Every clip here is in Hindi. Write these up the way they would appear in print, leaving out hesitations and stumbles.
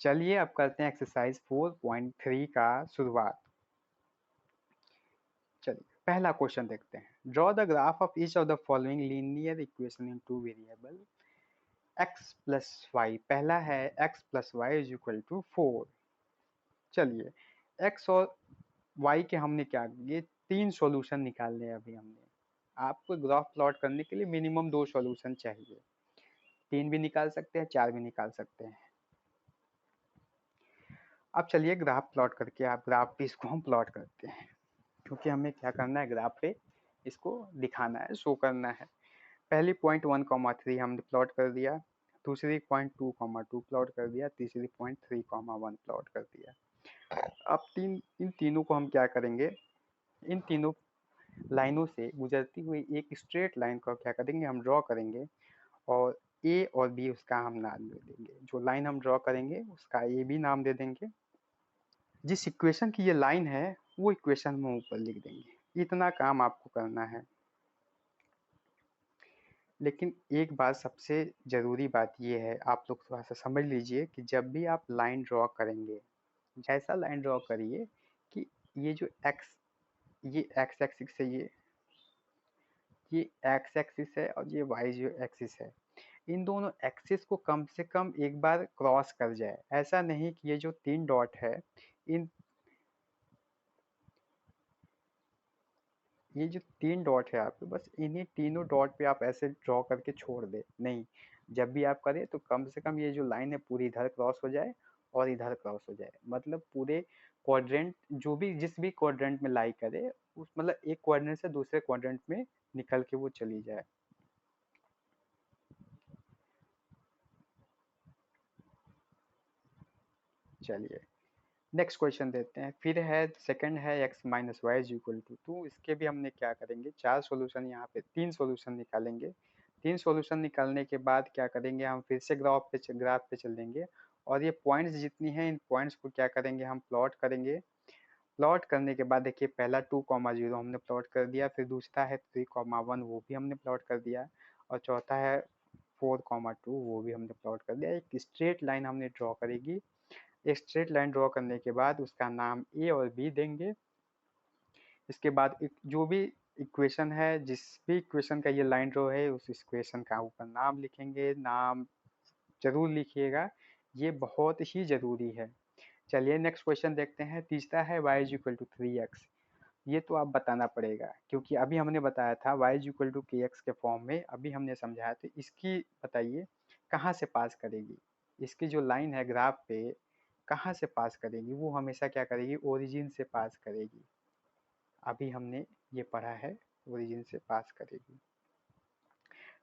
चलिए अब करते हैं एक्सरसाइज 4.3 का शुरुआत। चलिए पहला क्वेश्चन देखते हैं। Draw the graph of each of the following linear equation in two variable x plus y. पहला है x plus y is equal to 4। चलिए x और y के हमने क्या किए, 3 सॉल्यूशन निकालने हैं अभी हमने। आपको ग्राफ प्लॉट करने के लिए मिनिमम 2 सॉल्यूशन चाहिए, 3 भी निकाल सकते हैं, 4 भी निकाल सकते हैं। अब चलिए ग्राफ प्लॉट करके आप ग्राफ पे इसको हम प्लॉट करते हैं, क्योंकि हमें क्या करना है, ग्राफ पे इसको दिखाना है, शो करना है। पहली पॉइंट 1,3 हमने प्लॉट कर दिया, दूसरी पॉइंट 2,2 प्लॉट कर दिया, तीसरी पॉइंट 3,1 प्लॉट कर दिया। अब इन तीनों को हम क्या करेंगे, इन तीनों लाइनों से गुजरती हुई एक स्ट्रेट लाइन को क्या करेंगे, हम ड्रॉ करेंगे और ए और बी उसका हम नाम दे देंगे। जो लाइन हम ड्रॉ करेंगे उसका ए बी नाम दे देंगे। जिस इक्वेशन की ये लाइन है वो इक्वेशन हम ऊपर लिख देंगे। इतना काम आपको करना है। लेकिन एक बात, सबसे ज़रूरी बात ये है, आप लोग थोड़ा सा समझ लीजिए कि जब भी आप लाइन ड्रॉ करेंगे, जैसा लाइन ड्रॉ करिए कि ये जो ये एक्स एक्सिस है, ये एक्स एक्सिस है और ये वाई जो एक्सिस है, इन दोनों एक्सिस को कम से कम एक बार क्रॉस कर जाए। ऐसा नहीं कि ये जो 3 डॉट है, इन ये जो 3 डॉट है आपके, बस इन्हीं तीनों डॉट पे आप ऐसे ड्रॉ करके छोड़ दे नहीं। जब भी आप करें तो कम से कम ये जो लाइन है पूरी इधर क्रॉस हो जाए और इधर क्रॉस हो जाए। मतलब पूरे क्वाड्रेंट, जो भी जिस भी क्वाड्रेंट में लाई करे, उस मतलब एक क्वाड्रेंट से दूसरे क्वाड्रेंट में निकल के वो चली जाए। चलिए नेक्स्ट क्वेश्चन देते हैं। फिर है सेकंड है x minus y is equal to 2। इसके भी हमने क्या करेंगे, 4 सॉल्यूशन, यहाँ पे 3 सॉल्यूशन निकालेंगे। 3 सॉल्यूशन निकालने के बाद क्या करेंगे, हम फिर से ग्राफ पे चलेंगे और ये पॉइंट्स जितनी हैं, इन पॉइंट्स को क्या करेंगे, हम प्लॉट करेंगे। प्लॉट करने के बाद देखिए, पहला 2,0 हमने प्लॉट कर दिया, फिर दूसरा है 3,1 वो भी हमने प्लॉट कर दिया, और चौथा है 4,2 वो भी हमने प्लॉट कर दिया। एक स्ट्रेट लाइन हमने ड्रॉ करेगी। एक स्ट्रेट लाइन ड्रॉ करने के बाद उसका नाम ए और बी देंगे। इसके बाद जो भी इक्वेशन है, जिस भी इक्वेशन का ये लाइन ड्रॉ है, उस इक्वेशन का ऊपर नाम लिखेंगे। नाम जरूर लिखिएगा, ये बहुत ही जरूरी है। चलिए नेक्स्ट क्वेश्चन देखते हैं। तीसरा है y is equal to 3x। ये तो आप बताना पड़ेगा, क्योंकि अभी हमने बताया था y इज इक्वल टू के एक्स के फॉर्म में, अभी हमने समझाया। तो इसकी बताइए कहाँ से पास करेगी, इसकी जो लाइन है ग्राफ पे कहाँ से पास करेगी, वो हमेशा क्या करेगी, ओरिजिन से पास करेगी। अभी हमने ये पढ़ा है, ओरिजिन से पास करेगी।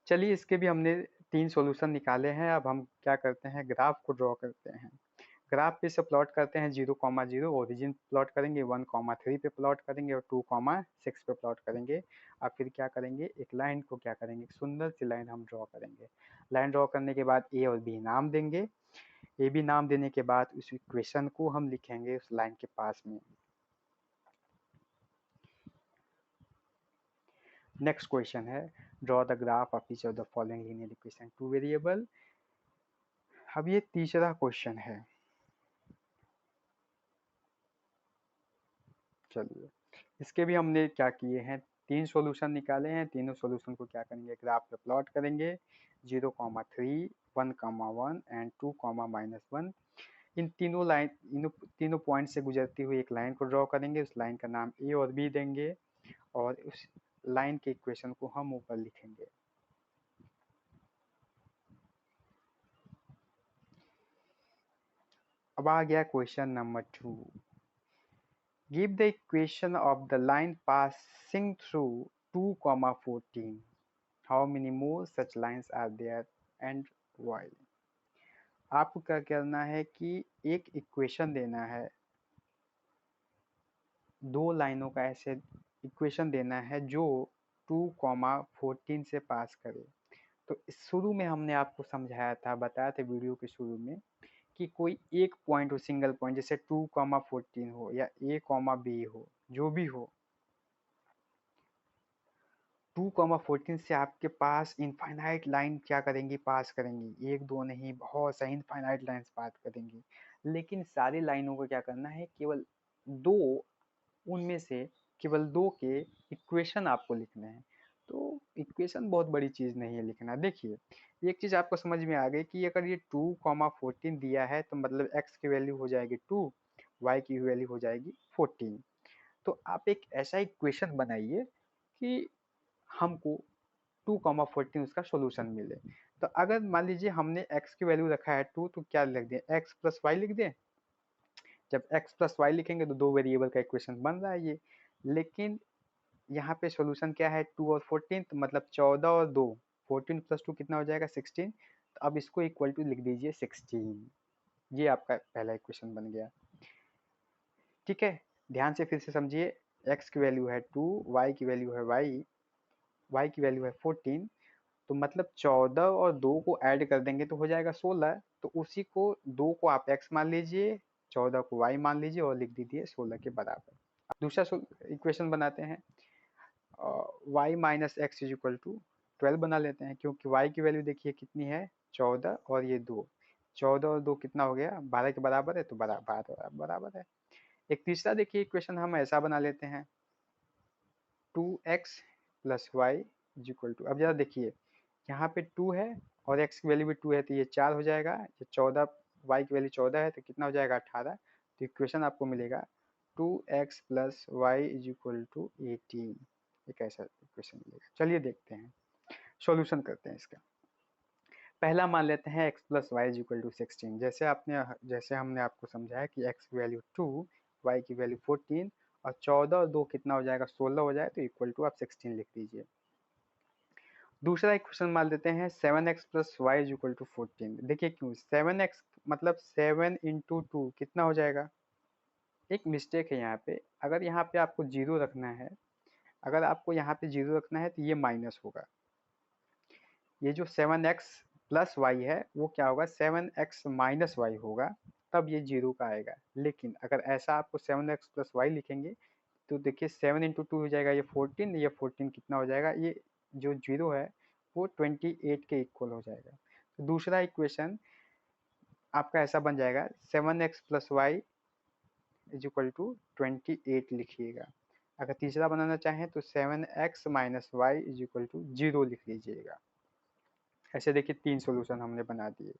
चलिए इसके भी हमने 3 सॉल्यूशन निकाले हैं। अब हम क्या करते हैं, ग्राफ को ड्रॉ करते हैं। ग्राफ पे से प्लॉट करते हैं 0,0 ओरिजिन प्लॉट करेंगे, 1,3 पे प्लॉट करेंगे और 2,6 पे प्लॉट करेंगे। अब फिर क्या करेंगे, एक लाइन को क्या करेंगे, एक सुंदर सी लाइन हम ड्रॉ करेंगे। लाइन ड्रॉ करने के बाद ए और बी नाम देंगे। ए बी नाम देने के बाद उस इक्वेशन को हम लिखेंगे उस लाइन के पास में। नेक्स्ट क्वेश्चन है, draw the graph of each of the following linear equation two variable. अब ये तीसरा क्वेश्चन है। चलिए इसके भी हमने क्या किए हैं, 3 सॉल्यूशन निकाले हैं। तीनों सॉल्यूशन को क्या करेंगे, ग्राफ पे प्लॉट करेंगे। 0,3, 1,1 एंड 2,-1। इन तीनों पॉइंट से गुजरती हुई एक लाइन को ड्रॉ करेंगे। उस लाइन का नाम ए और बी देंगे और उस लाइन के इक्वेशन को हम ऊपर लिखेंगे। अब आ गया question number 2। Give the equation of the line passing through 2,14। How many more such lines are there and y. आपको क्या करना है कि एक इक्वेशन देना है, 2 लाइनों का ऐसे इक्वेशन देना है जो 2,14 से पास करे। तो शुरू में हमने आपको समझाया था, बताया था वीडियो के शुरू में, कि कोई एक पॉइंट हो, सिंगल पॉइंट, जैसे 2,14 हो या a, b हो, जो भी हो, 2,14 से आपके पास इनफाइनाइट लाइन क्या करेंगी, पास करेंगी, एक दो नहीं बहुत सारी इनफाइनाइट लाइंस पास करेंगी। लेकिन सारी लाइनों को क्या करना है, केवल दो, उनमें से केवल दो के इक्वेशन आपको लिखने हैं। तो इक्वेशन बहुत बड़ी चीज नहीं है लिखना। देखिए एक चीज आपको समझ में आ गई कि अगर ये 2,14 दिया है तो मतलब x की वैल्यू हो जाएगी 2, y की वैल्यू हो जाएगी 14। तो आप एक ऐसा इक्वेशन बनाइए कि हमको 2,14 उसका सॉल्यूशन मिले। तो अगर मान लीजिए हमने x की वैल्यू रखा है 2, तो क्या लिख दें, x प्लस वाई लिख दें। जब x प्लस वाई लिखेंगे तो दो वेरिएबल का इक्वेशन बन रहा है ये। लेकिन यहाँ पे सॉल्यूशन क्या है, 2 और 14, तो मतलब 14 और 2, 14 प्लस 2 कितना हो जाएगा 16। तो अब इसको इक्वल टू लिख दीजिए 16। ये आपका पहला इक्वेशन बन गया। ठीक है, ध्यान से फिर से समझिए, x की वैल्यू है 2, y की वैल्यू है y की वैल्यू है 14। तो मतलब 14 और 2 को ऐड कर देंगे तो हो जाएगा 16। तो उसी को 2 को आप x मान लीजिए, 14 को y मान लीजिए और लिख दीजिए 16 के बराबर। दूसरा इक्वेशन बनाते हैं, y minus x is equal to 12 बना लेते हैं, क्योंकि y की वैल्यू देखिए कितनी है 14 और ये 2, 14 और 2 कितना हो गया 12 के बराबर है, तो बराबर बराबर है। एक तीसरा देखिए इक्वेशन हम ऐसा बना लेते हैं, 2x plus y is equal to, अब जरा देखिए यहाँ पे 2 है और x की वैल्यू भी 2 है, तो ये 4 हो जाएगा। ये 14, y की वैल्यू 14 है तो कितना हो जाएगा 18। तो इक्वेशन आपको मिलेगा 2x plus y is equal to 18। एक ऐसा इक्वेशन मिलेगा। चलिए देखते हैं, सॉल्यूशन करते हैं इसका। पहला मान लेते हैं x plus y is equal to 16। जैसे हमने आपको समझाया कि x की वैल्यू 2, y की वैल्यू 14 और 14 और 2 कितना हो जाएगा 16 हो जाए, तो इक्वल टू आप 16 लिख दीजिए। दूसरा इक्वेशन मान लेते हैं 7x plus y is equal to 14। देखिए क्यों, 7x मतलब 7 इंटू 2 कितना हो जाएगा। एक मिस्टेक है यहाँ पे, अगर यहाँ पे आपको जीरो रखना है, अगर आपको यहाँ पे जीरो रखना है तो ये माइनस होगा। ये जो 7x प्लस वाई है वो क्या होगा 7x माइनस वाई होगा, तब ये जीरो का आएगा। लेकिन अगर ऐसा आपको 7x प्लस वाई लिखेंगे तो देखिए 7 इंटू 2 हो जाएगा ये 14, ये 14 कितना हो जाएगा, ये जो जीरो है वो 28 के इक्वल हो जाएगा। तो दूसरा इक्वेशन आपका ऐसा बन जाएगा 7x plus y is equal to 28 लिखिएगा। अगर तीसरा बनाना चाहें तो 7x minus y is equal to 0 लिख लीजिएगा। ऐसे देखिए 3 सॉल्यूशन हमने बना दिए।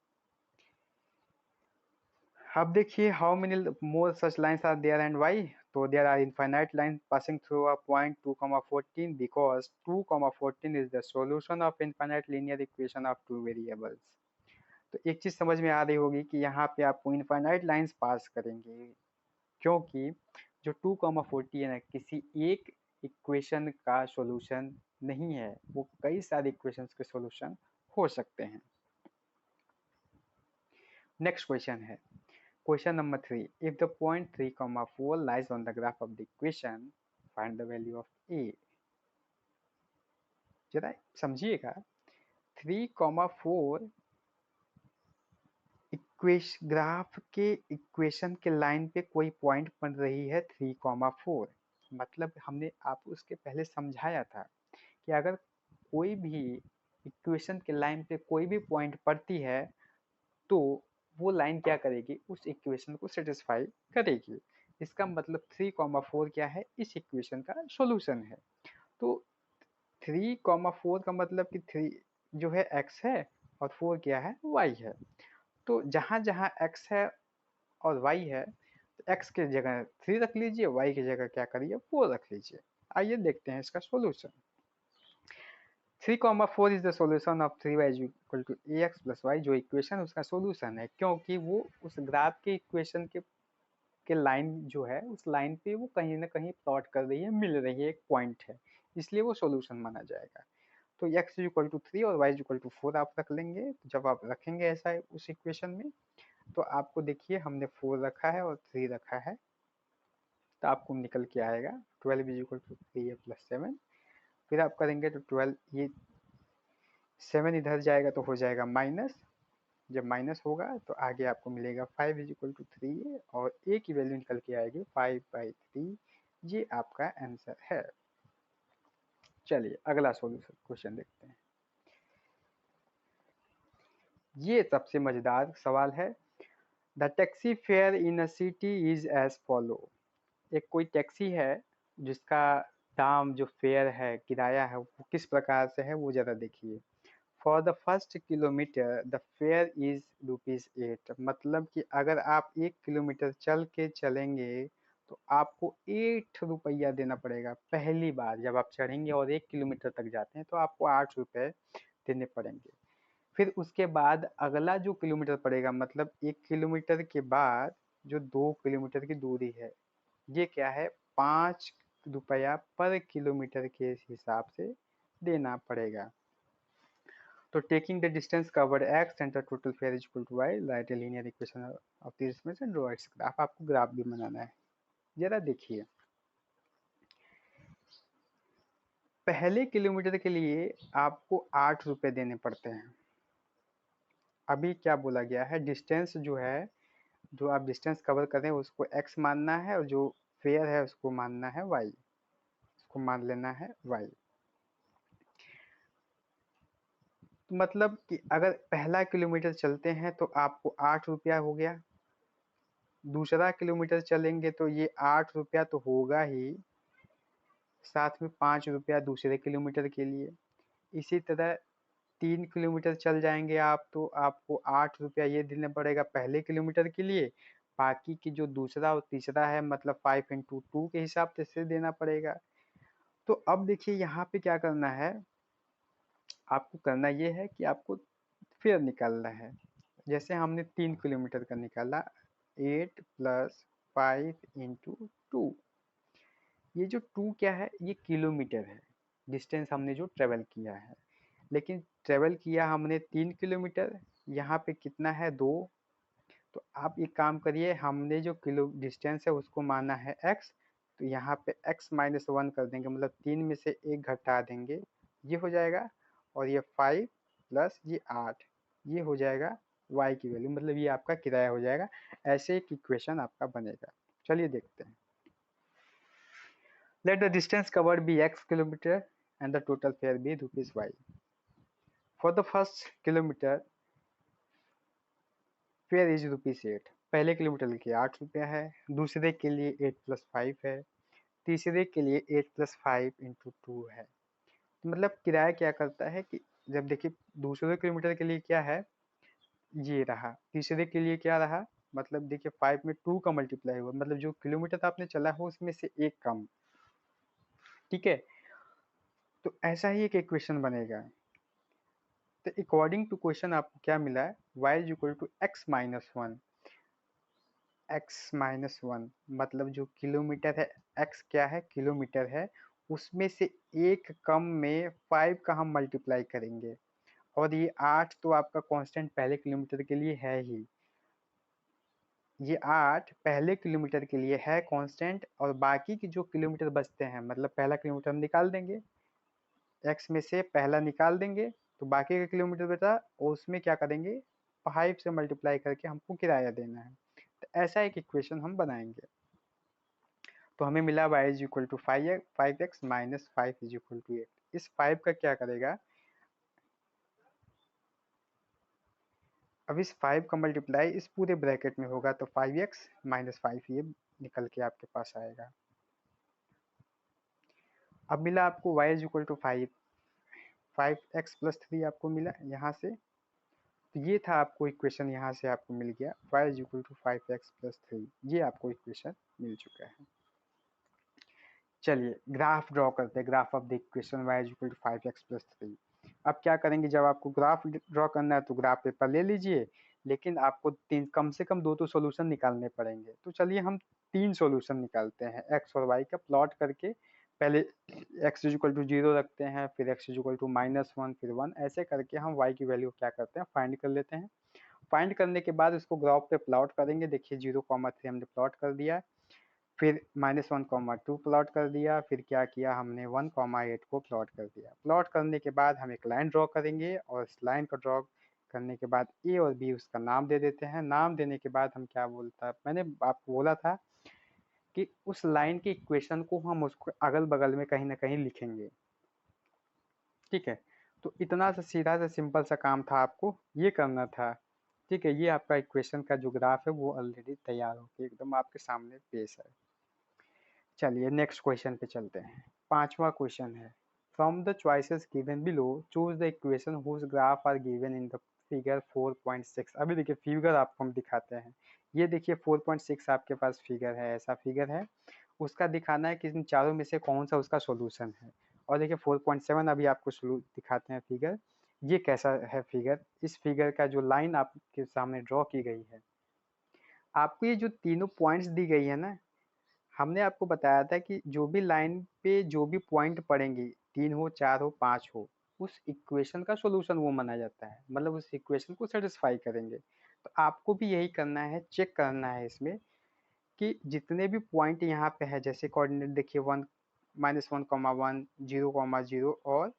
अब देखिए how many more such lines are there and why. तो there are infinite line passing through a point 2,14 because 2,14 is the solution of infinite linear equation of two variables. तो एक चीज समझ में आ रही होगी कि यहाँ पे आपको इनफाइनाइट लाइंस पास करेंगे, क्योंकि जो 2,14 है किसी एक इक्वेशन का सॉल्यूशन नहीं है, वो कई सारे इक्वेशंस के सॉल्यूशन हो सकते हैं। नेक्स्ट क्वेश्चन है question number 3, if the point 3,4 lies on the graph of the equation find the value of a. जरा समझिएगा, 3,4 ग्राफ के इक्वेशन के लाइन पे कोई पॉइंट बन रही है 3,4, मतलब हमने आपको उसके पहले समझाया था कि अगर कोई भी इक्वेशन के लाइन पे कोई भी पॉइंट पड़ती है तो वो लाइन क्या करेगी, उस इक्वेशन को सेटिस्फाई करेगी। इसका मतलब 3,4 क्या है, इस इक्वेशन का सॉल्यूशन है। तो 3,4 का मतलब कि 3 जो है x है और 4 क्या है y है। तो जहां जहां x है और y है, तो x की जगह 3 रख लीजिए, y की जगह क्या करिए 4 रख लीजिए। आइए देखते हैं इसका solution. 3,4 is the solution of 3y is equal to ax plus y. जो इक्वेशन उसका सॉल्यूशन है, क्योंकि वो उस ग्राफ के इक्वेशन के लाइन जो है उस लाइन पे वो कहीं ना कहीं प्लॉट कर रही है, मिल रही है, एक पॉइंट है, इसलिए वो सॉल्यूशन माना जाएगा। तो x इज इक्वल टू 3 और y इज इक्वल टू 4 आप रख लेंगे। तो जब आप रखेंगे ऐसा उस इक्वेशन में, तो आपको देखिए हमने 4 रखा है और 3 रखा है, तो आपको निकल के आएगा 12 इज इक्वल टू 3 प्लस 7। फिर आप करेंगे तो 12, ये 7 इधर जाएगा तो हो जाएगा माइनस, जब माइनस होगा तो आगे आपको मिलेगा 5 इज इक्वल टू 3 और a की वैल्यू निकल के आएगी 5/3। ये आपका आंसर है। चलिए अगला सॉल्यूशन क्वेश्चन देखते हैं। ये सबसे मजेदार सवाल है। The taxi fare in a city is as follow. एक कोई टैक्सी है जिसका दाम जो फेयर है, किराया है, वो किस प्रकार से है वो जरा देखिए। For the first kilometre the fair is ₹8। मतलब कि अगर आप 1 किलोमीटर चल के चलेंगे तो आपको 8 रुपया देना पड़ेगा। पहली बार जब आप चढ़ेंगे और 1 किलोमीटर तक जाते हैं तो आपको 8 रुपये देने पड़ेंगे। फिर उसके बाद अगला जो किलोमीटर पड़ेगा, मतलब 1 किलोमीटर के बाद जो 2 किलोमीटर की दूरी है, ये क्या है, 5 रुपया पर किलोमीटर के हिसाब से देना पड़ेगा। तो taking the distance covered x and the total fare is equal to y, write a linear equation of this equation, draw its graph. आपको ग्राफ भी बनाना है, जरा देखिए। पहले किलोमीटर के लिए आपको 8 रुपये देने पड़ते हैं। अभी क्या बोला गया है, डिस्टेंस जो है, जो आप डिस्टेंस कवर कर रहे हैं उसको x मानना है और जो फेयर है उसको मानना है y, उसको मान लेना है y। मतलब कि अगर पहला किलोमीटर चलते हैं तो आपको 8 रुपया हो गया, दूसरा किलोमीटर चलेंगे तो ये 8 रुपया तो होगा ही, साथ में 5 रुपया दूसरे किलोमीटर के लिए। इसी तरह 3 किलोमीटर चल जाएंगे आप तो आपको 8 रुपया ये देना पड़ेगा पहले किलोमीटर के लिए, बाकी की जो दूसरा और तीसरा है मतलब 5 × 2 के हिसाब से देना पड़ेगा। तो अब देखिए यहाँ पे क्या करना है, आपको करना ये है कि आपको फेयर निकालना है। जैसे हमने 3 किलोमीटर का निकाला, 8 + 5 × 2। ये जो 2 क्या है, ये किलोमीटर है, डिस्टेंस हमने जो ट्रेवल किया है। लेकिन ट्रेवल किया हमने 3 किलोमीटर, यहाँ पे कितना है 2। तो आप एक काम करिए, हमने जो किलो डिस्टेंस है उसको माना है x, तो यहाँ पे x-1 कर देंगे, मतलब 3 में से 1 घटा देंगे, ये हो जाएगा। और ये 5 + ये 8, ये हो जाएगा y की वैल्यू, मतलब ये आपका किराया हो जाएगा। ऐसे एक इक्वेशन आपका बनेगा। चलिए देखते हैं। Let the distance covered be x kilometer and the total fare be ₹y। For the first kilometer fare is ₹8। पहले किलोमीटर के लिए 8 रुपया है, दूसरे के लिए 8 + 5 है, तीसरे के लिए 8 + 5 × 2 है। तो मतलब किराया क्या करता है कि जब देखिए दूसरे किलोमीटर के लिए क्या है, ये रहा, तीसरे के लिए क्या रहा, मतलब देखिए 5 में 2 का मल्टीप्लाई हुआ, मतलब जो किलोमीटर आपने चला हो उसमें से 1 कम। ठीक है, तो ऐसा ही एक इक्वेशन बनेगा। तो अकॉर्डिंग टू क्वेश्चन आपको क्या मिला है, y = x-1। x-1 मतलब जो किलोमीटर है, x क्या है, किलोमीटर है, उसमें से 1 कम में 5 का हम मल्टीप्लाई करेंगे। और ये 8 तो आपका कांस्टेंट पहले किलोमीटर के लिए है ही, ये 8 पहले किलोमीटर के लिए है कांस्टेंट, और बाकी के जो किलोमीटर बचते हैं, मतलब पहला किलोमीटर हम निकाल देंगे, x में से पहला निकाल देंगे, तो बाकी का किलोमीटर बचा और उसमें क्या करेंगे, 5 से मल्टीप्लाई करके हमको किराया देना है। तो ऐसा एक इक्वेशन हम बनाएंगे। तो हमें मिला y = 5x - 5 = 8। इस 5 का क्या करेगा, अब इस 5 का मल्टीप्लाई इस पूरे ब्रैकेट में होगा, तो 5x - 5 ये निकल के आपके पास आएगा। अब मिला आपको y = 5, 5x + 3 आपको मिला यहाँ से। तो ये था आपको इक्वेशन, यहाँ से आपको मिल गया y = 5x + 3, ये आपको इक्वेशन मिल चुका है। चलिए ग्राफ ड्रॉ करते हैं, graph of the equation y = 5x + 3। अब क्या करेंगे, जब आपको ग्राफ ड्रॉ करना है तो ग्राफ पेपर ले लीजिए, लेकिन आपको कम से कम 2 तो सॉल्यूशन निकालने पड़ेंगे। तो चलिए हम 3 सॉल्यूशन निकालते हैं x और y का प्लॉट करके। पहले x = 0 रखते हैं, फिर x = -1, फिर 1, ऐसे करके हम y की वैल्यू क्या करते हैं, फाइंड कर लेते हैं। फाइंड करने के बाद उसको ग्राफ पे प्लॉट करेंगे। देखिए 0,3 हमने प्लॉट कर दिया, फिर -1,2 प्लॉट कर दिया, फिर क्या किया हमने 1,8 को प्लॉट कर दिया। प्लॉट करने के बाद हम एक लाइन ड्रॉ करेंगे, और इस लाइन को ड्रॉ करने के बाद ए और बी उसका नाम दे देते हैं। नाम देने के बाद हम क्या बोलता, मैंने आपको बोला था कि उस लाइन के इक्वेशन को हम उसको अगल बगल में कहीं ना कहीं लिखेंगे। ठीक है। तो इतना सा सीधा सा सिंपल सा काम था, आपको ये करना था। ठीक है, ये आपका इक्वेशन का जो ग्राफ है वो ऑलरेडी तैयार होकर एकदम आपके सामने पेश है। चलिए नेक्स्ट क्वेश्चन पे चलते हैं। पांचवा क्वेश्चन है, from the choices given below choose the equation whose graph are given in the figure 4.6। अभी देखिए फिगर आपको हम दिखाते हैं। ये देखिए 4.6 आपके पास फिगर है, ऐसा फिगर है। उसका दिखाना है कि इन चारों में से कौन सा उसका सॉल्यूशन है। और देखिए 4.7 अभी आपको दिखाते हैं फिगर। ये कैसा है फिगर, इस फिगर का जो लाइन आपके सामने ड्रॉ की गई है, आपको ये जो तीनों पॉइंट्स दी गई है ना, हमने आपको बताया था कि जो भी लाइन पे जो भी पॉइंट पड़ेंगे, 3 हो 4 हो 5 हो, उस इक्वेशन का सॉल्यूशन वो माना जाता है, मतलब उस इक्वेशन को सेटिस्फाई करेंगे। तो आपको भी यही करना है, चेक करना है इसमें कि जितने भी पॉइंट यहाँ पे है, जैसे कोऑर्डिनेट देखिए 1 -1, 1 0, 0 और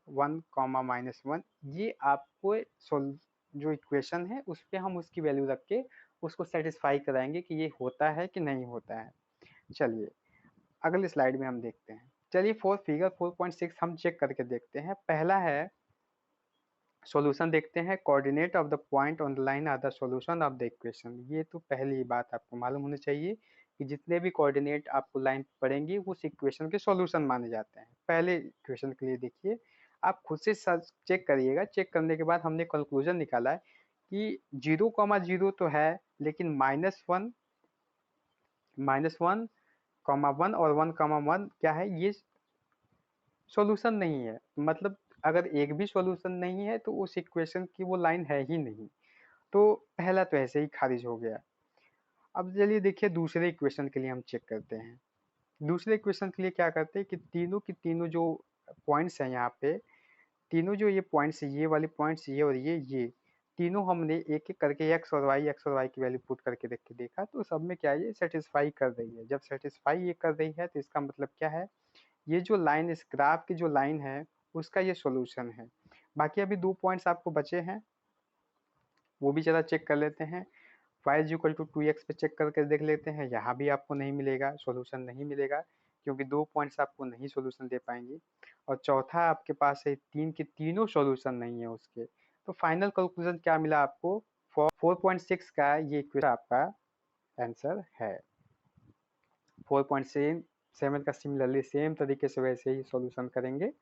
1, -1, ये आपको जो इक्वेशन है उस पे हम उसकी वैल्यू रख के उसको सेटिस्फाई कराएंगे कि ये होता है कि नहीं होता है। चलिए अगले स्लाइड में हम देखते हैं। चलिए फिगर 4.6 हम चेक करके देखते हैं। पहला है सॉल्यूशन, देखते हैं coordinate of the point on the line are the solution of the equation. ये तो पहली ही बात आपको मालूम होनी चाहिए कि जितने भी कोऑर्डिनेट आपको लाइन पड़ेंगी उस इक्वेशन के सॉल्यूशन माने जाते हैं। पहले इक्वेशन के लिए देखिए, आप खुद से सर्च चेक करिएगा। चेक करने के बाद हमने कंक्लूजन निकाला है कि 0, 0 तो है, लेकिन -1, -1, 1 और 1, 1 क्या है, ये सॉल्यूशन नहीं है। मतलब अगर एक भी सॉल्यूशन नहीं है तो उस इक्वेशन की वो लाइन है ही नहीं। तो पहला तो ऐसे ही खारिज हो गया। अब चलिए देखिए दूसरे इक्वेशन के लिए हम चेक करते हैं। दूसरे इक्वेशन के लिए क्या करते हैं कि तीनों की तीनों जो पॉइंट्स हैं यहाँ पे, तीनों जो ये पॉइंट्स, ये वाले पॉइंट्स, ये और ये तीनों हमने एक एक करके एक्स और वाई की वैल्यू पुट करके देख के देखा, तो सब में क्या है, ये सेटिस्फाई कर रही है। जब सेटिस्फाई ये कर रही है तो इसका मतलब क्या है, ये जो लाइन, इस ग्राफ की जो लाइन है उसका ये सॉल्यूशन है। बाकी अभी 2 पॉइंट्स आपको बचे हैं, वो भी ज़रा चेक कर लेते हैं। y is equal to 2x पे चेक करके देख लेते हैं, यहाँ भी आपको नहीं मिलेगा, सॉल्यूशन नहीं मिलेगा, क्योंकि 2 पॉइंट्स आपको नहीं सॉल्यूशन दे पाएंगे। और चौथा आपके पास है 3 के तीनों सॉल्यूशन नहीं है उसके। तो फाइनल कंक्लूजन क्या मिला आपको, 4.6 का ये इक्वेशन आपका आंसर है। 4.7 का सिमिलरली सेम तरीके से वैसे ही सॉल्यूशन करेंगे।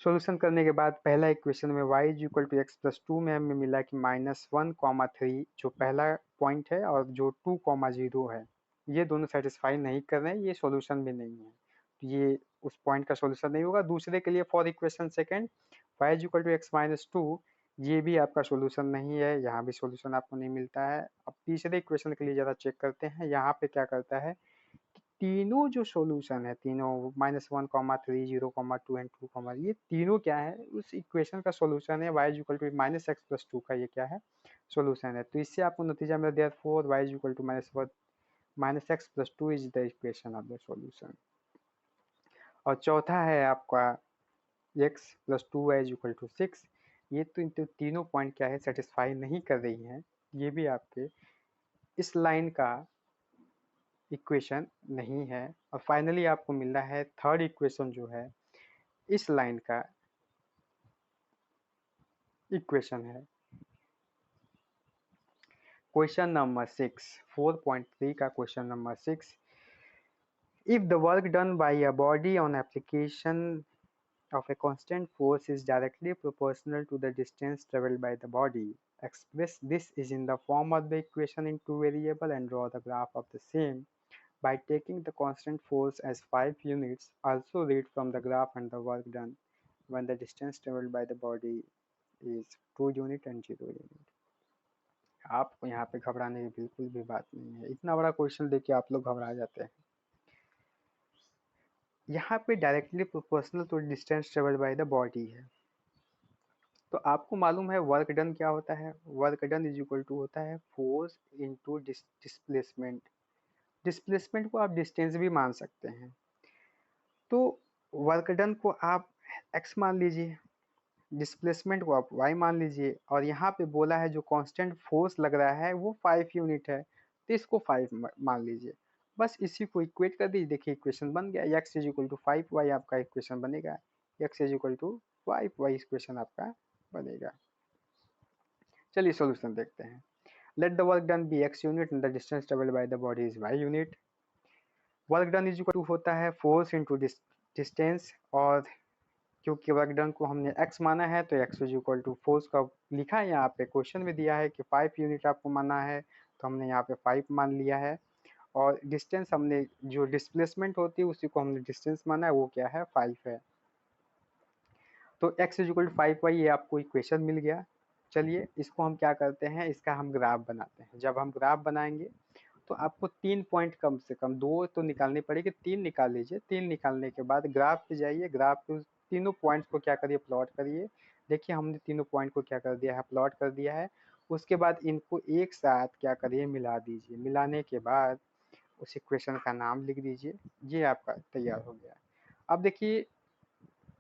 सॉल्यूशन करने के बाद पहला इक्वेशन में y is equal to x plus 2 में हमें मिला कि -1, 3 जो पहला पॉइंट है और जो 2, 0 है, ये दोनों सेटिस्फाई नहीं कर रहे हैं, ये सॉल्यूशन भी नहीं है, तो ये उस पॉइंट का सॉल्यूशन नहीं होगा। दूसरे के लिए for equation second, y is equal to x minus 2, ये भी आपका सॉल्यूशन नहीं है, यहाँ भी सॉल्यूशन आपको नहीं मिलता है। अब तीसरे इक्वेशन के लिए ज़रा चेक करते हैं, यहाँ पे क्या करता है, तीनों जो सॉल्यूशन है, तीनों -1, 3, 0, 2 एंड 2, ये तीनों क्या है, उस इक्वेशन का सॉल्यूशन है। y is equal to -x+2 का ये क्या है, सॉल्यूशन है। तो इससे आपको नतीजा मिला therefore y is equal to -x+2 is the equation of the solution. और चौथा है आपका x+2 y is equal to 6। ये तो तीनों पॉइंट क्या है, सेटिस्फाई नहीं कर रही हैं, ये भी आपके इस लाइन का इक्वेशन नहीं है। और फाइनली आपको मिल रहा है थर्ड इक्वेशन जो है इस लाइन का इक्वेशन है। क्वेश्चन नंबर 6, 4.3 का question number 6, if the work done by a body on application of a constant force is directly proportional to the distance traveled by the body. Express this is in the form of the equation in two variable and draw the graph of the same by taking the constant force as 5 units. Also read from the graph and the work done when the distance traveled by the body is 2 unit and 0 unit. आपको यहाँ पे घबराने की बिल्कुल भी बात नहीं है, इतना बड़ा क्वेश्चन देके आप लोग घबरा जाते हैं। यहाँ पे directly proportional to distance travelled by the body है। तो आपको मालूम है वर्क डन क्या होता है, work done is equal to होता है फोर्स इनटू डिस्प्लेसमेंट। डिस्प्लेसमेंट को आप डिस्टेंस भी मान सकते हैं। तो वर्क डन को आप x मान लीजिए, डिस्प्लेसमेंट को आप y मान लीजिए, और यहाँ पे बोला है जो कांस्टेंट फोर्स लग रहा है वो 5 यूनिट है, तो इसको 5 मान लीजिए। बस इसी को इक्वेट कर दीजिए, देखिए इक्वेशन बन गया, x is equal to 5, y आपका इक्वेशन बनेगा, x is equal to 5y equation आपका बनेगा। चलिए सॉल्यूशन देखते हैं। Let the work done be x unit and the distance travelled by the body is y unit. Work done is equal to होता है फोर्स इंटू डिस्टेंस, और क्योंकि वर्क डन को हमने x माना है तो x is equal to force का लिखा है यहाँ पे, क्वेश्चन में दिया है कि 5 यूनिट आपको माना है तो हमने यहाँ पे 5 मान लिया है, और डिस्टेंस हमने जो डिस्प्लेसमेंट होती है उसी को हमने डिस्टेंस माना है, वो क्या है 5 है। तो x is equal to 5y ये आपको इक्वेशन मिल गया। चलिए इसको हम क्या करते हैं, इसका हम ग्राफ बनाते हैं। जब हम ग्राफ बनाएंगे तो आपको 3 पॉइंट कम से कम, 2 तो निकालनी पड़ेगी, 3 निकाल लीजिए। 3 निकालने के बाद ग्राफ पे जाइए, ग्राफ पे तीनों पॉइंट्स को क्या करिए, प्लॉट करिए। देखिए हमने तीनों पॉइंट को क्या कर दिया है, प्लॉट कर दिया है। उसके बाद इनको एक साथ क्या करिए, मिला दीजिए। मिलाने के बाद उस इक्वेशन का नाम लिख दीजिए। ये आपका तैयार हो गया। अब देखिए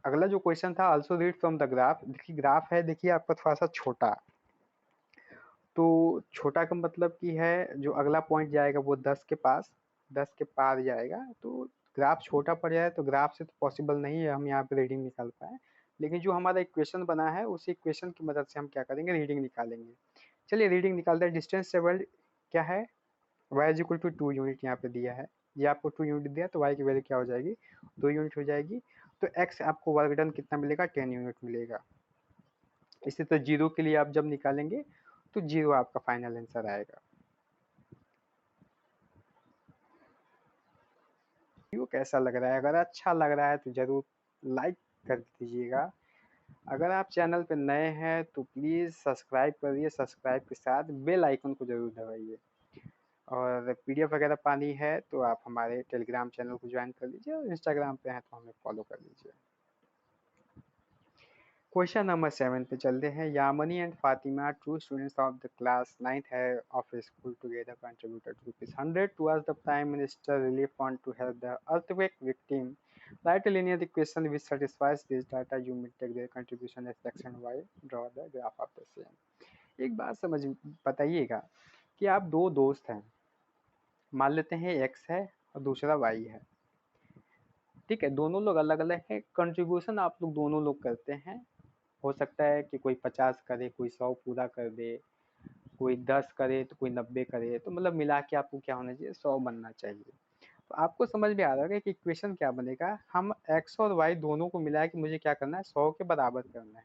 अगला जो क्वेश्चन था, also read from the graph. देखिए ग्राफ है, देखिए आपका थोड़ा सा छोटा, तो छोटा का मतलब कि है जो अगला पॉइंट जाएगा वो 10 के पास, 10 के पार जाएगा, तो ग्राफ छोटा पड़ जाए तो ग्राफ से तो पॉसिबल नहीं है हम यहाँ पे रीडिंग निकाल पाए। लेकिन जो हमारा इक्वेशन बना है उसी इक्वेशन की मदद से हम क्या करेंगे, रीडिंग निकालेंगे। चलिए रीडिंग निकालते हैं। डिस्टेंस ट्रेवल्ड क्या है, y is equal to 2 unit यहाँ पे दिया है। ये आपको 2 यूनिट दिया तो y की वैल्यू क्या हो जाएगी, 2 यूनिट हो जाएगी। तो x आपको वर्क डन कितना मिलेगा, 10 यूनिट मिलेगा। इसी तो जीरो के लिए आप जब निकालेंगे तो जीरो आपका फाइनल आंसर आएगा। वीडियो कैसा लग रहा है, अगर अच्छा लग रहा है तो जरूर लाइक कर दीजिएगा। अगर आप चैनल पे नए हैं तो प्लीज़ सब्सक्राइब करिए, सब्सक्राइब के साथ बेल आइकन को जरूर दबाइए। और पीडीएफ वगैरह पानी है तो आप हमारे टेलीग्राम चैनल को ज्वाइन कर लीजिए, और इंस्टाग्राम पे हैं तो हमें फॉलो कर लीजिए। क्वेश्चन नंबर 7 पे चलते हैं। Yamini and Fatima, two students of the class 9th है of school, together contributed ₹100 towards the Prime Minister Relief Fund to help the earthquake victim. Write a linear equation which satisfies this data. You may take their contribution as x and y. Draw the graph of the same. एक बात समझ बताइएगा कि आप दो दोस्त हैं, मान लेते हैं x है और दूसरा y है, ठीक है। दोनों लोग अलग अलग हैं, कंट्रीब्यूशन आप लोग दोनों लोग करते हैं। हो सकता है कि कोई 50 करे, कोई 100 पूरा कर दे, कोई 10 करे तो कोई 90 करे, तो मतलब मिला के आपको क्या होना चाहिए, 100 बनना चाहिए। तो आपको समझ में आ रहा है कि इक्वेशन क्या बनेगा, हम x और y दोनों को मिला के मुझे क्या करना है, 100 के बराबर करना है।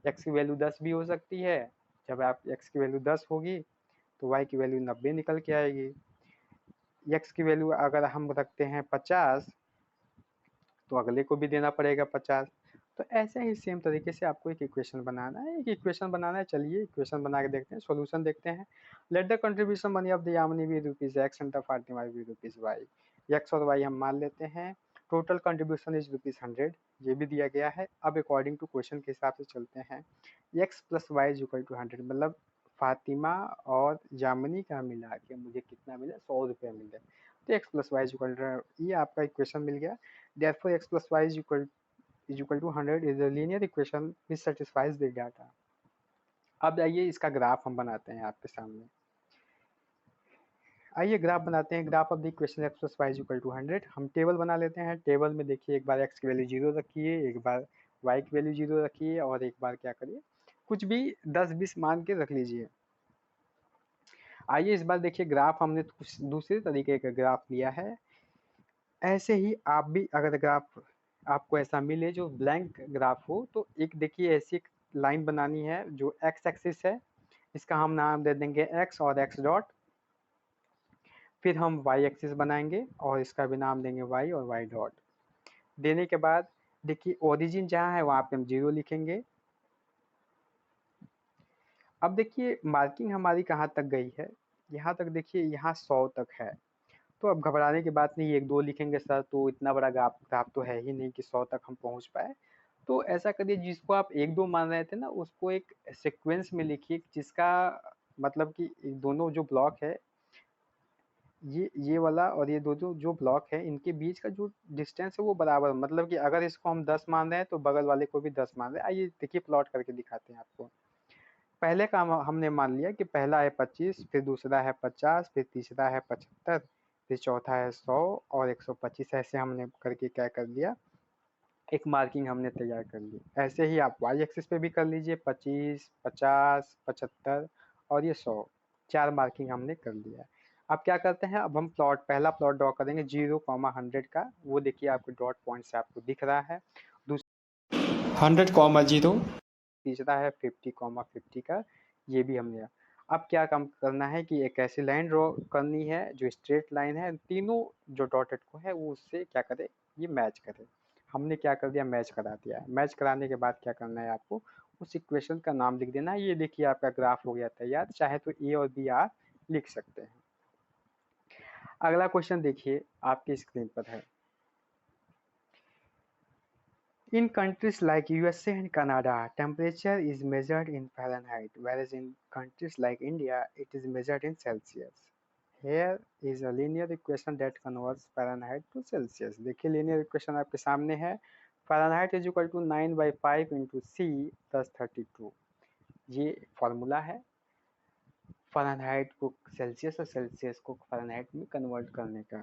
x की वैल्यू 10 भी हो सकती है, जब आप x की वैल्यू 10 होगी तो y की वैल्यू 90 निकल के आएगी। x की वैल्यू अगर हम रखते हैं 50 तो अगले को भी देना पड़ेगा 50। तो ऐसे ही सेम तरीके से आपको एक इक्वेशन बनाना है, एक इक्वेशन बनाना है। चलिए इक्वेशन बना के देखते हैं, सॉल्यूशन देखते हैं। Let the contribution money of the Yamini be ₹x and the Fatima be ₹y। x और y हम मान लेते हैं। टोटल कंट्रीब्यूशन इज ₹100, ये भी दिया गया है। अब अकॉर्डिंग टू क्वेश्चन के हिसाब से चलते हैं। x plus y is equal to 100, मतलब फातिमा और यामिनी का मिला के मुझे कितना मिला, 100 रुपये मिले। तो x plus y is equal to, ये आपका इक्वेशन मिल गया। Therefore, x plus y is equal to 100 is a linear equation which satisfies the data. अब आइए इसका ग्राफ हम बनाते हैं आपके सामने। आइए ग्राफ बनाते हैं। Graph of the equation x plus y is equal to 100। हम टेबल बना लेते हैं। टेबल में देखिए एक बार x की वैल्यू 0 रखिए, एक बार y की वैल्यू 0 रखिए, और एक बार क्या करिए, कुछ भी 10-20 मान के रख लीजिए। आइए इस बार देखिए ग्राफ हमने कुछ दूसरे तरीके का ग्राफ लिया है। ऐसे ही आप भी अगर ग्राफ आपको ऐसा मिले जो ब्लैंक ग्राफ हो, तो एक देखिए ऐसी एक लाइन बनानी है जो x एक्सिस है, इसका हम नाम दे देंगे x और x डॉट। फिर हम y एक्सिस बनाएंगे और इसका भी नाम देंगे y और y डॉट। देने के बाद देखिए ओरिजिन जहाँ है वहाँ पे हम 0 लिखेंगे। अब देखिए मार्किंग हमारी कहाँ तक गई है, यहाँ तक देखिए, यहाँ 100 तक है। तो अब घबराने की बात नहीं, 1-2 लिखेंगे सर तो इतना बड़ा ग्राफ तो है ही नहीं कि 100 तक हम पहुंच पाए। तो ऐसा करिए, जिसको आप 1-2 मान रहे थे ना, उसको एक सीक्वेंस में लिखिए, जिसका मतलब कि दोनों जो ब्लॉक है, ये वाला और ये दो जो ब्लॉक है, इनके बीच का जो डिस्टेंस है वो बराबर, मतलब कि अगर इसको हम 10 मान रहे हैं तो बगल वाले को भी 10 मान रहे हैं। आइए देखिए प्लॉट करके दिखाते हैं आपको। पहले का हमने मान लिया कि पहला है 25, फिर दूसरा है 50, फिर तीसरा है 75, फिर चौथा है 100 और 125, ऐसे हमने करके क्या कर दिया, एक मार्किंग हमने तैयार कर ली। ऐसे ही आप वाई एक्सिस पे भी कर लीजिए, 25, 50, 75 और ये 100, 4 मार्किंग हमने कर लिया है। अब क्या करते हैं, अब हम पहला प्लॉट ड्रॉ करेंगे 0, 100 का। वो देखिए आपको डॉट पॉइंट से आपको दिख रहा है। दूसरा 100, 0। तीसरा है 50, 50 का, ये भी हमने। अब क्या काम करना है कि एक ऐसी लाइन ड्रॉ करनी है जो स्ट्रेट लाइन है, तीनों जो डॉटेड को है वो उससे क्या करे, ये मैच करे। हमने क्या कर दिया, मैच करा दिया है। मैच कराने के बाद क्या करना है आपको, उस इक्वेशन का नाम लिख देना है। ये देखिए आपका ग्राफ हो गया तैयार। चाहे तो ए और बी आप लिख सकते हैं। अगला क्वेश्चन देखिए आपकी स्क्रीन पर है। In countries like USA and Canada, temperature is measured in Fahrenheit, whereas in countries like India, it is measured in Celsius. Here is a linear equation that converts Fahrenheit to Celsius. देखिए linear equation आपके सामने है। Fahrenheit is equal to 9/5 into C plus 32. ये फॉर्मूला है फ़ारेनहाइट को सेल्सियस और सेल्सियस को फ़ारेनहाइट में कन्वर्ट करने का।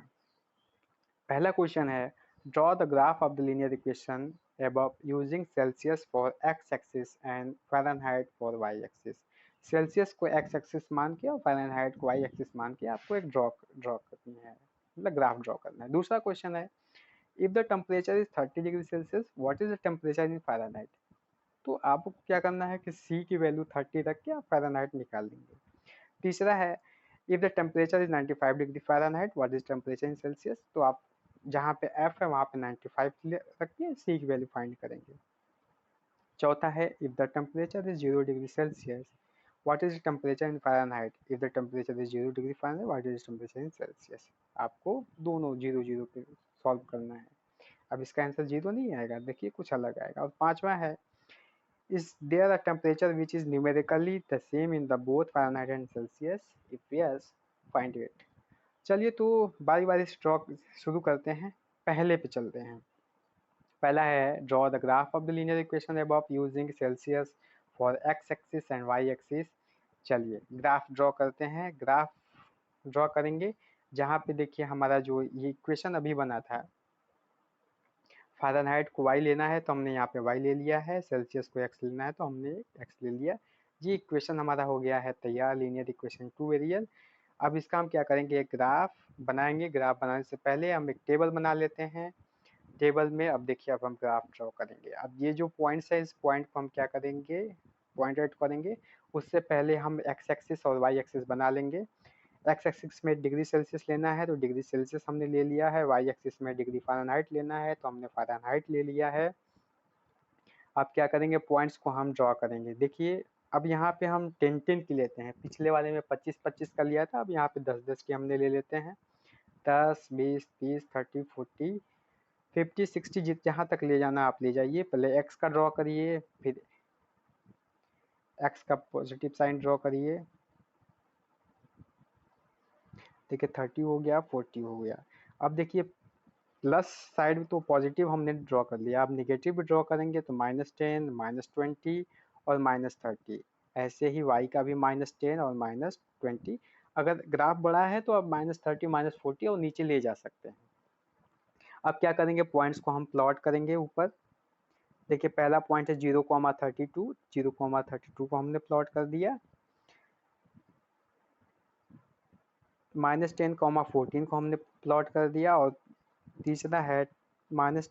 पहला क्वेश्चन है, draw the graph of the linear equation above using Celsius for x axis and Fahrenheit for y axis. Celsius को x एक्सिस मान के और फ़ारेनहाइट को y एक्सिस मान के आपको एक ड्रॉ करनी है, मतलब ग्राफ ड्रॉ करना है। दूसरा क्वेश्चन है, if the temperature is 30 degree Celsius, what is the temperature in Fahrenheit. तो आपको क्या करना है कि C की वैल्यू 30 रख के आप फ़ारेनहाइट निकाल लेंगे। तीसरा है, if the temperature is 95 degree Fahrenheit, what is temperature in Celsius. तो आप जहाँ पे F है वहाँ पे 95 रख के C की वैल्यू फाइंड करेंगे। चौथा है, if the temperature is 0 degree Celsius, what is temperature in Fahrenheit. If the temperature is 0 degree Fahrenheit, what is temperature in Celsius. आपको दोनों 0 0 पे सॉल्व करना है। अब इसका आंसर 0 नहीं आएगा, देखिए कुछ अलग आएगा। और पांचवा है, is there a temperature which is numerically the same in the both Fahrenheit and Celsius? If yes, find it. चलिए तो बारी बारी स्ट्रोक शुरू करते हैं। पहले पे चलते हैं। पहला है, draw the graph of the linear equation above using Celsius for x axis and y axis. चलिए ग्राफ ड्रॉ करते हैं। ग्राफ ड्रॉ करेंगे जहाँ पे देखिए हमारा जो ये इक्वेशन अभी बना था, फ़ारेनहाइट को y लेना है तो हमने यहाँ पे y ले लिया है, सेल्सियस को x लेना है तो हमने x ले लिया। ये इक्वेशन हमारा हो गया है तैयार, लीनियर इक्वेशन 2 वेरिएबल। अब इसका हम क्या करेंगे, एक ग्राफ बनाएंगे। ग्राफ बनाने से पहले हम एक टेबल बना लेते हैं। टेबल में अब देखिए अब हम ग्राफ ड्रॉ करेंगे। अब ये जो पॉइंट्स है, इस पॉइंट को हम क्या करेंगे, पॉइंट आउट करेंगे। उससे पहले हम x एक्सिस और y एक्सिस बना लेंगे। एक्स एक्सिस में डिग्री सेल्सियस लेना है तो डिग्री सेल्सियस हमने ले लिया है। वाई एक्सिस में डिग्री फ़ारेनहाइट लेना है तो हमने फ़ारेनहाइट ले लिया है। अब क्या करेंगे, पॉइंट्स को हम ड्रॉ करेंगे। देखिए अब यहाँ पे हम 10-10 की लेते हैं। पिछले वाले में 25-25 का लिया था, अब यहाँ पे 10-10 की हमने ले लेते हैं। 10, 20, 30, 30, 40, 50, 60 जित जहाँ तक ले जाना आप ले जाइए। पहले एक्स का ड्रॉ करिए, फिर एक्स का पॉजिटिव साइन ड्रॉ करिए। देखिए 30 हो गया, 40 हो गया। अब देखिए प्लस साइड तो पॉजिटिव हमने ड्रॉ कर लिया। अब निगेटिव भी ड्रॉ करेंगे तो -10, -20 और -30। ऐसे ही y का भी -10 और -20। अगर ग्राफ बड़ा है तो अब -30, -40 और नीचे ले जा सकते हैं। अब क्या करेंगे, पॉइंट्स को हम प्लॉट करेंगे ऊपर। देखिए पहला पॉइंट है 0,32, 0,32 को हमने प्लॉट कर दिया। -10, 14 को हमने प्लॉट कर दिया। और तीसरा है -20,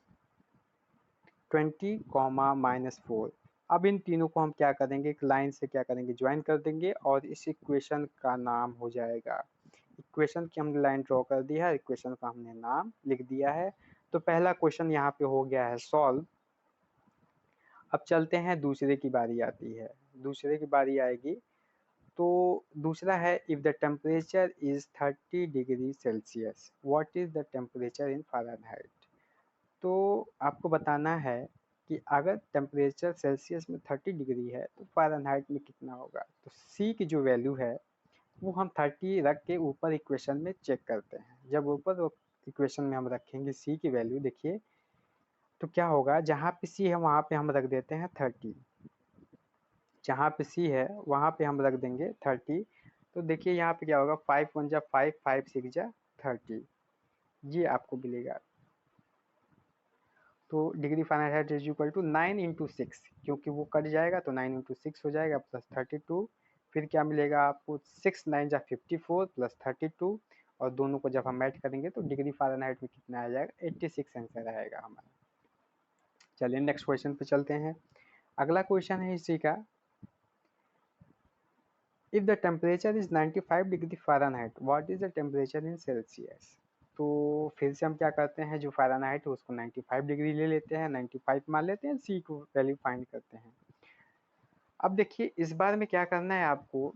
-4। अब इन तीनों को हम क्या करेंगे, एक लाइन से क्या करेंगे, ज्वाइन कर देंगे और इस इक्वेशन का नाम हो जाएगा। इक्वेशन की हमने लाइन ड्रॉ कर दी है, इक्वेशन का हमने नाम लिख दिया है। तो पहला क्वेश्चन यहाँ पे हो गया है सॉल्व। अब चलते हैं, दूसरे की बारी आती है। दूसरे की बारी आएगी तो दूसरा है, if the temperature is 30 degree Celsius, what is the temperature in Fahrenheit. तो आपको बताना है कि अगर टेम्परेचर सेल्सियस में 30 डिग्री है तो फ़ारेनहाइट में कितना होगा। तो सी की जो वैल्यू है वो हम 30 रख के ऊपर इक्वेशन में चेक करते हैं। जब ऊपर इक्वेशन में हम रखेंगे सी की वैल्यू, देखिए तो क्या होगा, जहाँ पे सी है वहाँ पे हम रख देते हैं 30। जहाँ पे सी है वहाँ पे हम रख देंगे 30। तो देखिए यहाँ पे क्या होगा, 5 1 जा 5, 5 6 जा 30, ये आपको मिलेगा। तो degree Fahrenheit is equal to 9 × 6, क्योंकि वो कट जाएगा तो 9 × 6 हो जाएगा प्लस 32। फिर क्या मिलेगा आपको, 6 9 × 54 प्लस 32, और दोनों को जब हम ऐड करेंगे तो डिग्री फ़ारेनहाइट में कितना आ जाएगा, 86 आंसर आएगा हमारा। चलिए नेक्स्ट क्वेश्चन पे चलते हैं। अगला क्वेश्चन है इसी का, if the temperature is 95 degree Fahrenheit what is the temperature in Celsius. तो फिर से हम क्या करते हैं, जो फ़ारेनहाइट है उसको 95 डिग्री ले लेते हैं, 95 मान लेते हैं, सी को वैल्यू फाइंड करते हैं। अब देखिए इस बार में क्या करना है आपको,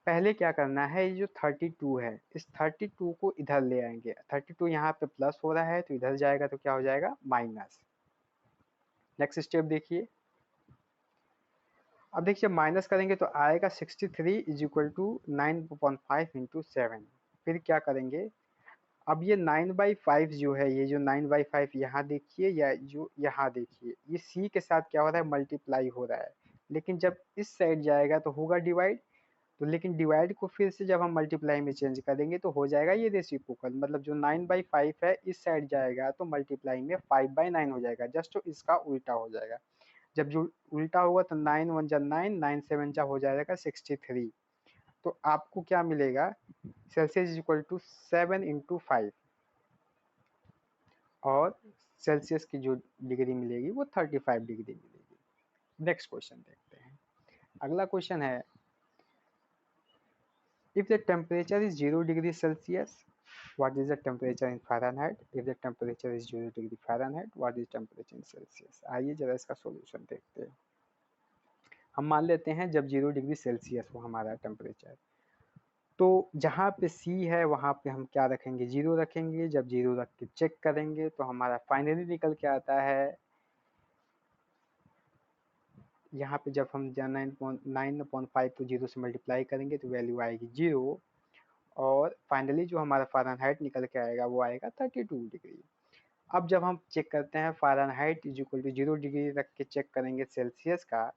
पहले क्या करना है, ये जो 32 है इस 32 को इधर ले आएंगे। 32 यहाँ पे प्लस हो रहा है तो इधर जाएगा तो क्या हो जाएगा, माइनस। नेक्स्ट स्टेप देखिए, अब देखिए माइनस करेंगे तो आएगा 63 इज इक्वल टू 9.5 इंटू 7। फिर क्या करेंगे, अब ये 9/5 जो है, ये जो 9/5 यहाँ देखिए या जो यहाँ देखिए, ये सी के साथ क्या हो रहा है, मल्टीप्लाई हो रहा है। लेकिन जब इस साइड जाएगा तो होगा डिवाइड, तो लेकिन डिवाइड को फिर से जब हम मल्टीप्लाई में चेंज करेंगे तो हो जाएगा ये रेसिप्रोकल, मतलब जो 9/5 है इस साइड जाएगा तो मल्टीप्लाई में 5/9 हो जाएगा, जस्ट इसका उल्टा हो जाएगा। जब जो उल्टा होगा तो 9 1 जा 9, 9 7 जा हो जाएगा 63। तो आपको क्या मिलेगा, सेल्सियस इज इक्वल टू 7 × 5, और सेल्सियस की जो डिग्री मिलेगी वो 35 डिग्री मिलेगी। नेक्स्ट क्वेश्चन देखते हैं। अगला क्वेश्चन है, if the temperature is 0 degree Celsius what is the temperature in Fahrenheit, if the temperature is 0 degree Fahrenheit what is temperature in Celsius। आइए जरा इसका सॉल्यूशन देखते हैं। हम मान लेते हैं जब 0 डिग्री सेल्सियस हो हमारा टेम्परेचर, तो जहाँ पे सी है वहाँ पे हम क्या रखेंगे, 0 रखेंगे। जब 0 रख के चेक करेंगे तो हमारा फाइनली निकल के आता है, यहाँ पे जब हम 9.5 को 0 से मल्टीप्लाई करेंगे तो वैल्यू आएगी 0, और फाइनली जो हमारा फ़ारेनहाइट निकल के आएगा वो आएगा 32 डिग्री। अब जब हम चेक करते हैं Fahrenheit is equal to 0 degree रख के चेक करेंगे सेल्सियस का,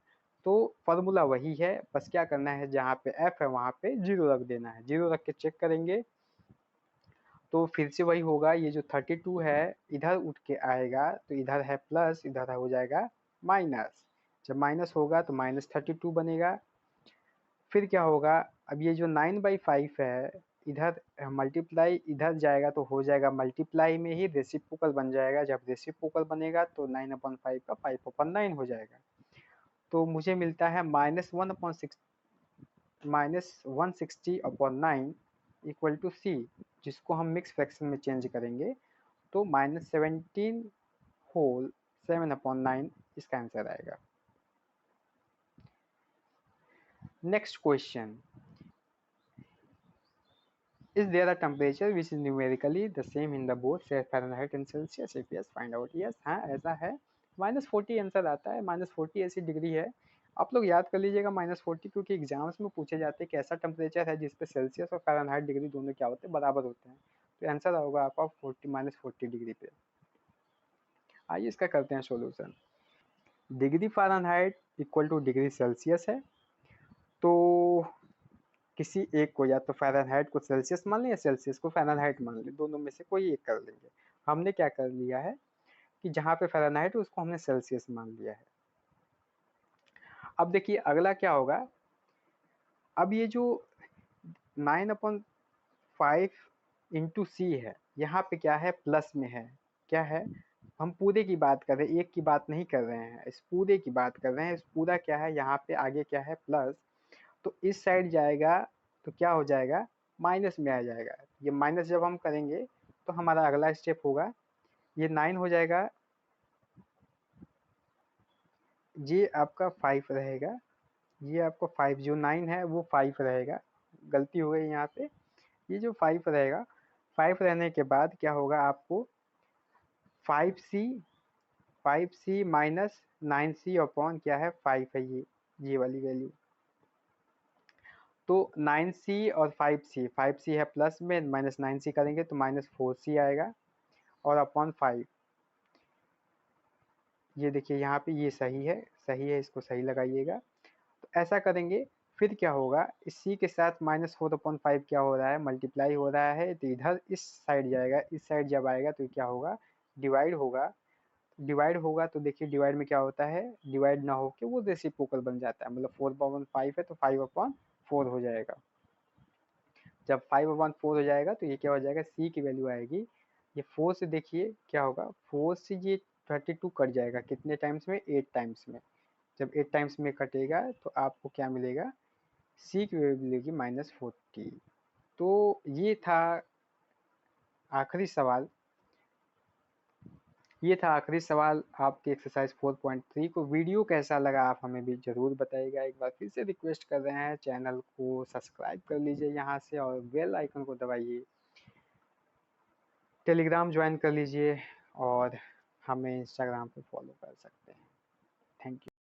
तो फार्मूला वही है, बस क्या करना है, जहाँ पे एफ है वहाँ पे 0 रख देना है। 0 रख के चेक करेंगे तो फिर से वही होगा, ये जो 32 है इधर उठ के आएगा तो इधर है प्लस, इधर हो जाएगा माइनस। जब माइनस होगा तो -32 बनेगा। फिर क्या होगा, अब ये जो 9/5 है इधर मल्टीप्लाई इधर जाएगा तो हो जाएगा मल्टीप्लाई में ही रेसिप्रोकल बन जाएगा। जब रेसिप्रोकल बनेगा तो 9/5 का 5/9 हो जाएगा। तो मुझे मिलता है -160/9 इक्वल टू सी, जिसको हम मिक्स फ्रैक्शन में चेंज करेंगे तो -17 होल 7/9 इसका आंसर आएगा। Next question, is there a temperature which is numerically the same in the both Fahrenheit and Celsius? If yes, find out. Yes, हाँ ऐसा है। -40 आंसर आता है, -40 ऐसी डिग्री है। आप लोग याद कर लीजिएगा -40, क्योंकि एग्जाम्स में पूछे जाते हैं कि ऐसा टेम्परेचर है जिसपे सेल्सियस और फ़ारेनहाइट डिग्री दोनों क्या होते हैं, बराबर होते हैं। तो आंसर होगा आपका 40 डिग्री पे। आइए इसका करते हैं solution. Degree Fahrenheit equal two degree Celsius है, तो किसी एक को या तो फ़ारेनहाइट को सेल्सियस मान लें या सेल्सियस को फ़ारेनहाइट मान लें, दोनों में से कोई एक कर लेंगे। हमने क्या कर लिया है कि जहाँ पे फ़ारेनहाइट है उसको हमने सेल्सियस मान लिया है। अब देखिए अगला क्या होगा, अब ये जो 9/5 इंटू सी है, यहाँ पे क्या है, प्लस में है। क्या है, हम पूरे की बात कर रहे हैं, एक की बात नहीं कर रहे हैं, इस पूरे की बात कर रहे हैं। इस पूरा क्या है, यहाँ पे आगे क्या है, प्लस, तो इस साइड जाएगा तो क्या हो जाएगा, माइनस में आ जाएगा। ये माइनस जब हम करेंगे तो हमारा अगला स्टेप होगा, ये 9 हो जाएगा, ये आपका 5 रहेगा, ये आपका 5, जो 9 है वो 5 रहेगा, गलती हो गई यहाँ पे। ये जो 5 रहेगा, 5 रहने के बाद क्या होगा आपको, 5c, 5c minus 9c upon क्या है, 5 है, ये वाली वैल्यू। तो 9c और 5c, 5c है प्लस में, माइनस 9c करेंगे तो -4c आएगा, और अपॉन 5। ये देखिए यहाँ पे ये सही है, सही है, इसको सही लगाइएगा। तो ऐसा करेंगे, फिर क्या होगा, इस c के साथ -4/5 क्या हो रहा है, मल्टीप्लाई हो रहा है, तो इधर इस साइड जाएगा, इस साइड जब आएगा तो क्या होगा, डिवाइड होगा। डिवाइड होगा तो देखिए डिवाइड में क्या होता है, डिवाइड ना होके वो रेसिप्रोकल बन जाता है, मतलब 4/5 है तो 5/4 हो जाएगा। जब 5/4 हो जाएगा तो ये क्या हो जाएगा, c की वैल्यू आएगी, ये 4 से देखिए क्या होगा, 4 से ये 32 कट जाएगा, कितने टाइम्स में, 8 टाइम्स में। जब 8 टाइम्स में कटेगा तो आपको क्या मिलेगा, c की वैल्यू मिलेगी -40। तो ये था आखिरी सवाल, ये था आखिरी सवाल आपके एक्सरसाइज 4.3 को। वीडियो कैसा लगा आप हमें भी ज़रूर बताइएगा। एक बार फिर से रिक्वेस्ट कर रहे हैं, चैनल को सब्सक्राइब कर लीजिए यहाँ से और बेल आइकन को दबाइए, टेलीग्राम ज्वाइन कर लीजिए और हमें इंस्टाग्राम पे फॉलो कर सकते हैं। Thank you.